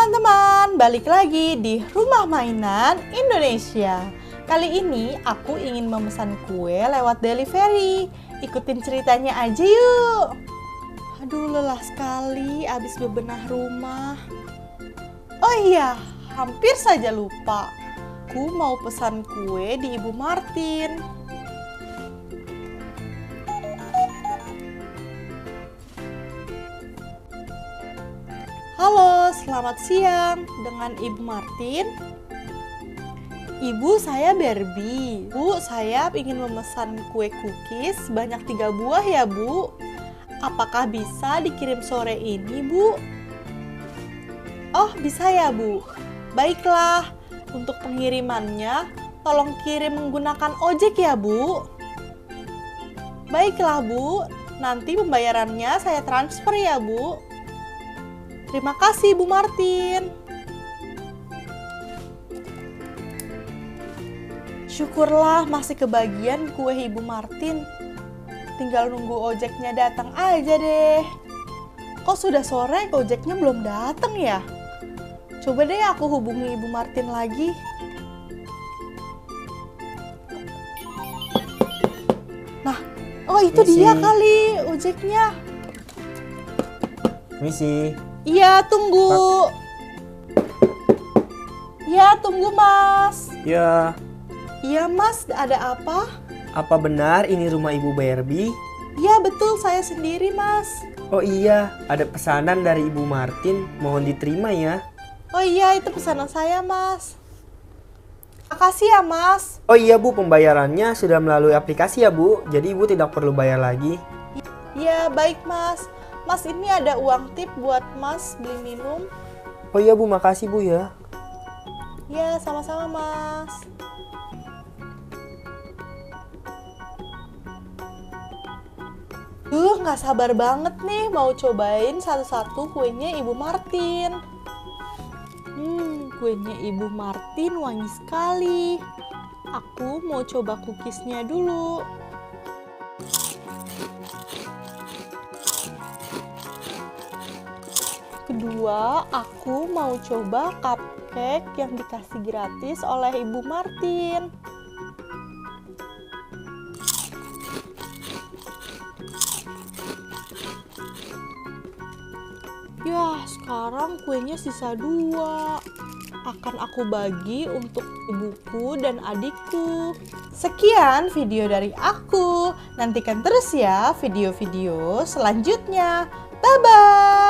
teman-teman, balik lagi di Rumah Mainan Indonesia. Kali ini aku ingin memesan kue lewat delivery. Ikutin ceritanya aja yuk. Aduh, lelah sekali abis bebenah rumah. Oh iya, hampir saja lupa. Aku mau pesan kue di Ibu Martin. Halo, selamat siang. Dengan Ibu Martin. Ibu, saya Barbie. Bu, saya ingin memesan kue cookies sebanyak 3 buah ya, Bu. Apakah bisa dikirim sore ini, Bu? Oh, bisa ya, Bu. Baiklah, untuk pengirimannya, tolong kirim menggunakan ojek ya, Bu. Baiklah, Bu. Nanti pembayarannya saya transfer ya, Bu. Terima kasih, Bu Martin. Syukurlah masih kebagian kue Ibu Martin. Tinggal nunggu ojeknya datang aja deh. Kok sudah sore ojeknya belum datang ya? Coba deh aku hubungi Ibu Martin lagi. Nah, oh itu Misi. dia kali ojeknya. Misi. Iya, tunggu. Ya, tunggu Mas. Ya, Iya Mas, ada apa? apa benar ini rumah Ibu Barbie? Iya betul, saya sendiri Mas. Oh iya, ada pesanan dari Ibu Martin, mohon diterima ya. Oh iya, itu pesanan saya Mas. Makasih ya Mas. Oh iya Bu, pembayarannya sudah melalui aplikasi ya Bu, jadi Ibu tidak perlu bayar lagi. Iya, baik Mas. Mas, ini ada uang tip buat Mas beli minum. Oh iya Bu, makasih Bu ya. Iya, sama-sama Mas. Nggak sabar banget nih mau cobain satu-satu kuenya Ibu Martin. Kuenya Ibu Martin wangi sekali. Aku mau coba cookiesnya dulu. Kedua, aku mau coba cupcake yang dikasih gratis oleh Ibu Martin. Ya, sekarang kuenya sisa 2. Akan aku bagi untuk ibuku dan adikku. Sekian video dari aku. Nantikan terus ya video-video selanjutnya. Bye-bye!